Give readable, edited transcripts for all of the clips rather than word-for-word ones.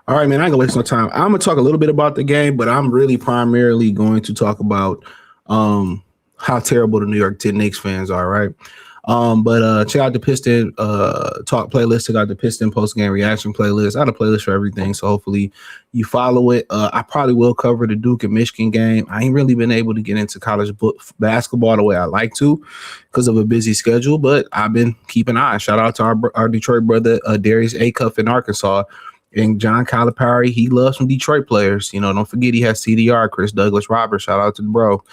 All right, man, I ain't gonna waste no time. I'm gonna talk a little bit about the game, but I'm really primarily going to talk about how terrible the New York Knicks fans are, right? But check out the Piston talk playlist. Check out the Piston post game reaction playlist. I have a playlist for everything, so hopefully you follow it. I probably will cover the Duke and Michigan game. I ain't really been able to get into college basketball the way I like to because of a busy schedule, but I've been keeping an eye. Shout out to our Detroit brother Darius Acuff in Arkansas. And John Calipari, he loves some Detroit players. You know, don't forget he has CDR, Chris Douglas Roberts. Shout out to the bro.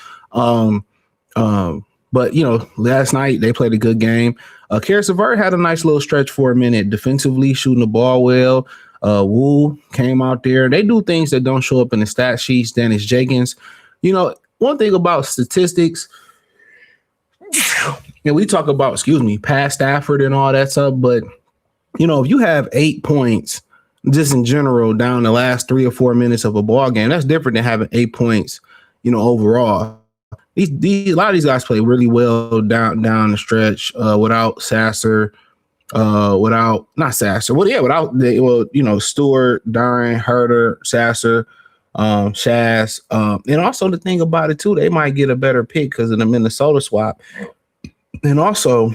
But, you know, last night they played a good game. Karis LeVert had a nice little stretch for a minute, defensively shooting the ball well. Wu came out there. They do things that don't show up in the stat sheets. Dennis Jenkins. You know, one thing about statistics, and we talk about, Pat Stafford and all that stuff, but, you know, if you have 8 points just in general down the last 3 or 4 minutes of a ball game, that's different than having 8 points, you know, overall. A lot of these guys play really well down the stretch without Sasser, without Stewart, Darren, Herter, Sasser, Shaz. And also the thing about it too, they might get a better pick because of the Minnesota swap. And also,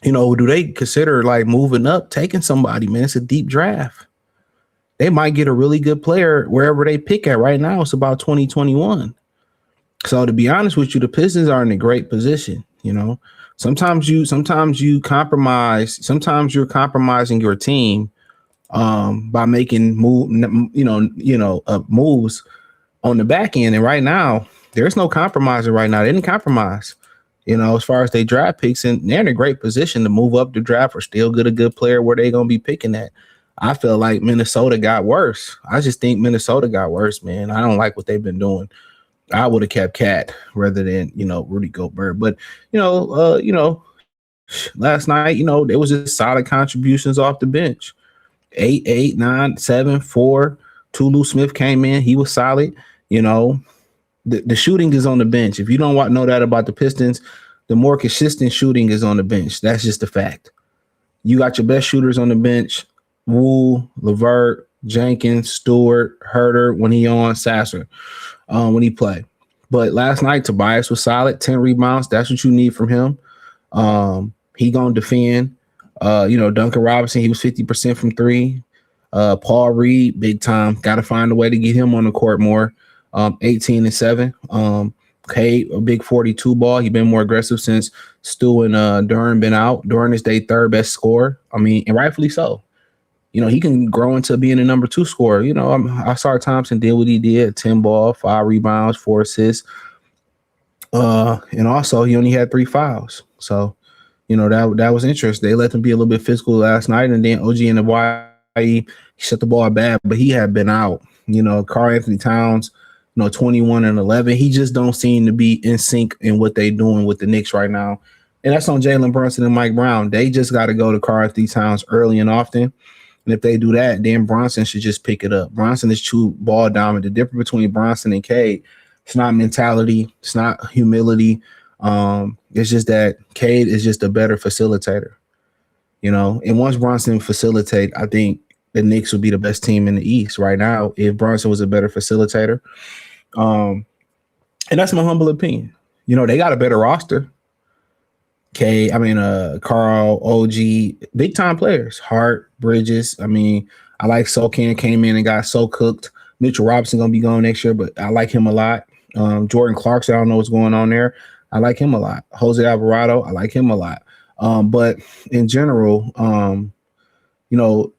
you know, do they consider like moving up, taking somebody, man? It's a deep draft. They might get a really good player wherever they pick at. Right now, it's about 2021. So to be honest with you, the Pistons are in a great position. You know, sometimes you compromise. Sometimes you're compromising your team by making moves on the back end. And right now, there's no compromising. Right now, they didn't compromise. You know, as far as they draft picks, and they're in a great position to move up the draft or still get a good player where they're going to be picking at. I feel like Minnesota got worse. I just think Minnesota got worse, man. I don't like what they've been doing. I would have kept Cat rather than, you know, Rudy Gobert. But, last night, you know, there was just solid contributions off the bench. 8, 9, 7, 4. Tulu Smith came in. He was solid, you know. The shooting is on the bench. If you don't know that about the Pistons, the more consistent shooting is on the bench. That's just a fact. You got your best shooters on the bench: Wu, LeVert, Jenkins, Stewart, Herter when he on, Sasser when he play. But last night, Tobias was solid, 10 rebounds. That's what you need from him. He gonna defend. Duncan Robinson, he was 50% from 3. Paul Reed, big time. Got to find a way to get him on the court more. 18 and 7. Cade, a big 42 ball. He's been more aggressive since Stu and Duran been out. Duran is their third best scorer. I mean, and rightfully so. You know, he can grow into being a number 2 scorer. You know, I saw Thompson did what he did: 10 ball, 5 rebounds, 4 assists. And also he only had 3 fouls. So, you know, that was interesting. They let him be a little bit physical last night, and then OG and the he shut the ball bad, but he had been out. You know, Karl Anthony Towns, 21 and 11. He just don't seem to be in sync in what they doing with the Knicks right now. And that's on Jalen Brunson and Mike Brown. They just got to go to Karl Anthony Towns early and often. And if they do that, then Bronson should just pick it up. Bronson is too ball dominant. The difference between Bronson and Cade, it's not mentality. It's not humility. It's just that Cade is just a better facilitator. You know, and once Bronson facilitate, I think the Knicks would be the best team in the East right now if Bronson was a better facilitator. And that's my humble opinion. You know, they got a better roster. Carl, OG, big time players. Hart, Bridges. I mean, I like Sokan came in and got so cooked. Mitchell Robinson gonna be going next year, but I like him a lot. Jordan Clarkson, I don't know what's going on there. I like him a lot. Jose Alvarado, I like him a lot. But in general,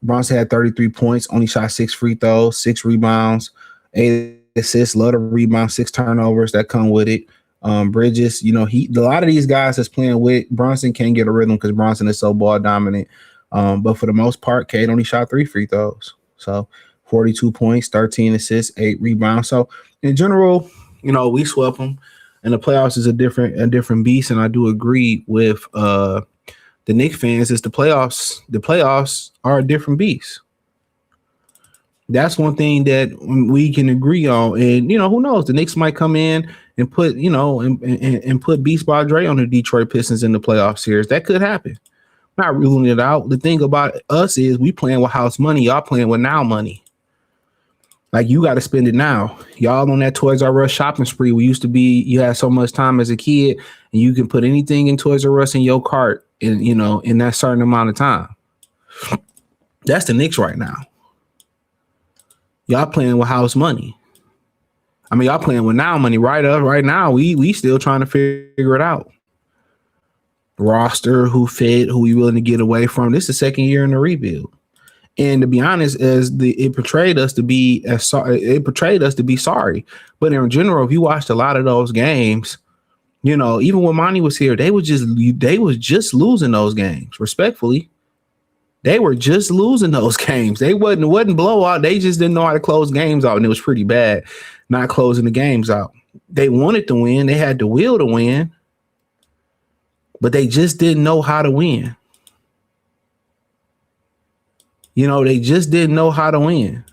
Bronson had 33 points, only shot 6 free throws, 6 rebounds, 8 assists, lot of rebounds, 6 turnovers that come with it. Bridges, a lot of these guys that's playing with Bronson can't get a rhythm because Bronson is so ball dominant. But for the most part, Cade only shot 3 free throws. So 42 points, 13 assists, 8 rebounds. So in general, we swept them. And the playoffs is a different beast. And I do agree with the Knicks fans is the playoffs are a different beast. That's one thing that we can agree on. And, who knows? The Knicks might come in and put, and put Beast by Dre on the Detroit Pistons in the playoff series. That could happen. Not ruling it out. The thing about us is we playing with house money. Y'all playing with now money. Like, you got to spend it now. Y'all on that Toys R Us shopping spree. We used to be, you had so much time as a kid and you can put anything in Toys R Us in your cart in, in that certain amount of time. That's the Knicks right now. Y'all playing with house money. I mean, y'all playing with now money right now. We still trying to figure it out. Roster, who fit, who we willing to get away from. This is the second year in the rebuild. And to be honest, it portrayed us to be sorry. But in general, if you watched a lot of those games, even when Monty was here, they was just losing those games. Respectfully, they were just losing those games. They wasn't blowout. They just didn't know how to close games out, and it was pretty bad not closing the games out. They wanted to win. They had the will to win, but they just didn't know how to win. They just didn't know how to win.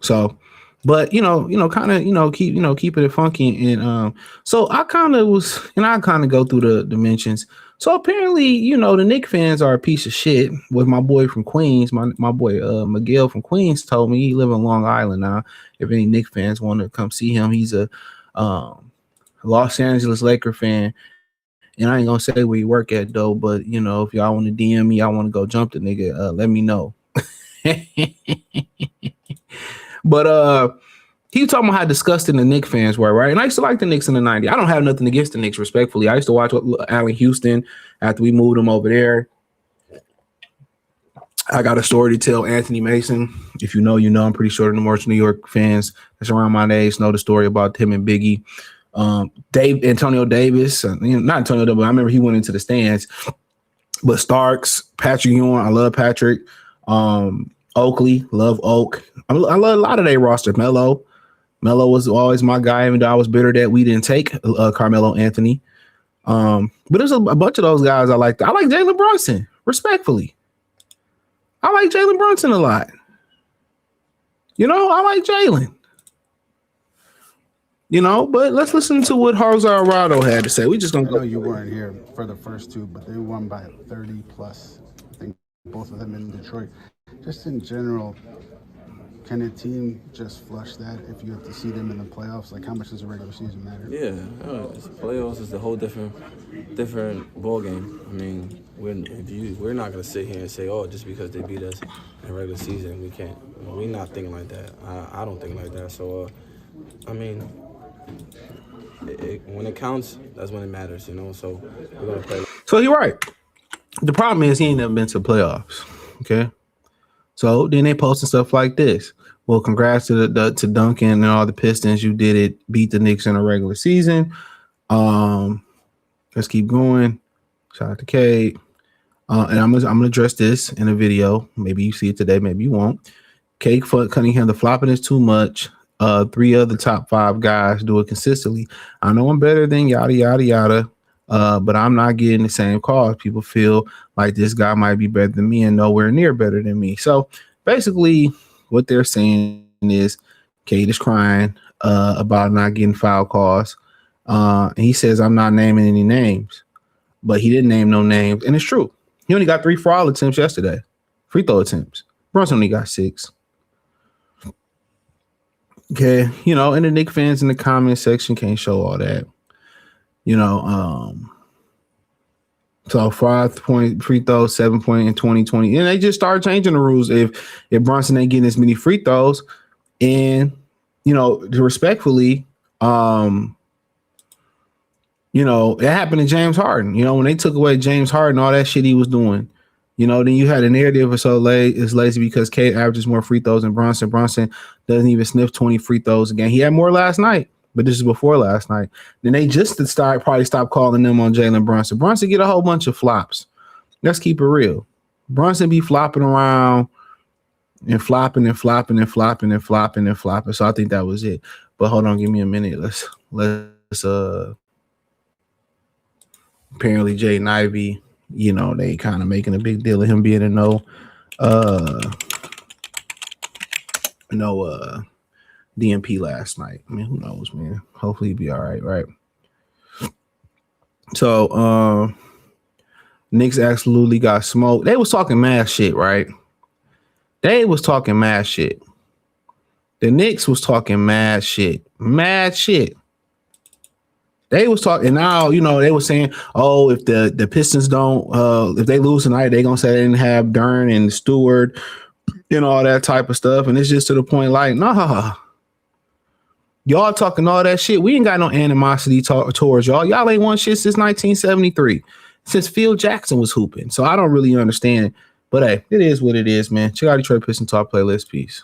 So, but keeping it funky. And so I kind of was, and I kind of go through the dimensions. So apparently, the Knicks fans are a piece of shit. With my boy from Queens, my boy Miguel from Queens told me, he live in Long Island now. If any Knicks fans want to come see him, he's a Los Angeles Laker fan. And I ain't gonna say where you work at though, but if y'all want to DM me, I want to go jump the nigga, let me know. But he was talking about how disgusting the Knicks fans were, right? And I used to like the Knicks in the 90s. I don't have nothing against the Knicks, respectfully. I used to watch Allen Houston after we moved him over there. I got a story to tell Anthony Mason. If you know, I'm pretty sure the most New York fans that's around my age know the story about him and Biggie. Antonio Davis, not Antonio Davis, but I remember he went into the stands. But Starks, Patrick Ewing, I love Patrick. Oakley, love Oak. I love a lot of their roster. Melo was always my guy, even though I was bitter that we didn't take Carmelo Anthony. But there's a bunch of those guys I like. I like Jalen Brunson, respectfully. I like Jalen Brunson a lot. I like Jalen. But let's listen to what Jose Alvarado had to say. We just gonna go. I know you weren't here for the first two, but they won by 30 plus. I think both of them in Detroit. Just in general, can a team just flush that if you have to see them in the playoffs? Like, how much does the regular season matter? Yeah, playoffs is a whole different ball game. I mean, we're not gonna sit here and say, oh, just because they beat us in the regular season, we can't. We're not thinking like that. I don't think like that. So, when it counts, that's when it matters, So we're gonna play. So you're right. The problem is he ain't never been to playoffs. Okay. So then they posting stuff like this. Well, congrats to Duncan and all the Pistons. You did it. Beat the Knicks in the regular season. Let's keep going. Shout out to Cade. And I'm gonna address this in a video. Maybe you see it today. Maybe you won't. Cade Cunningham, the flopping is too much. 3 of the top 5 guys do it consistently. I know I'm better than yada yada yada. But I'm not getting the same calls. People feel like this guy might be better than me and nowhere near better than me. So basically what they're saying is Cade is crying about not getting foul calls. And he says, I'm not naming any names, but he didn't name no names. And it's true. He only got 3 foul attempts yesterday. Free throw attempts. Brunson only got 6. Okay. And the Knicks fans in the comment section can't show all that. So 5-point free throws, 7-point in 2020. And they just started changing the rules if Brunson ain't getting as many free throws. And, respectfully, it happened to James Harden. When they took away James Harden, all that shit he was doing, then you had a narrative of it's lazy because Cade averages more free throws than Brunson. Brunson doesn't even sniff 20 free throws a game. He had more last night. But this is before last night. Then they just probably stop calling them on Jalen Brunson. Brunson get a whole bunch of flops. Let's keep it real. Brunson be flopping around and flopping and flopping and flopping and flopping and flopping. So I think that was it. But hold on, give me a minute. Let's apparently Jaden Ivey, they kind of making a big deal of him being a DMP last night. I mean, who knows, man? Hopefully he'll be all right, right? So Knicks absolutely got smoked. They was talking mad shit, right? They was talking mad shit. The Knicks was talking mad shit. Mad shit. They was talking now, they were saying, oh, if the Pistons don't, if they lose tonight, they gonna say they didn't have Dern and Stewart and all that type of stuff. And it's just to the point like, nah, y'all talking all that shit. We ain't got no animosity towards y'all. Y'all ain't won shit since 1973, since Phil Jackson was hooping. So I don't really understand. But hey, it is what it is, man. Check out Detroit Pistons Talk playlist. Peace.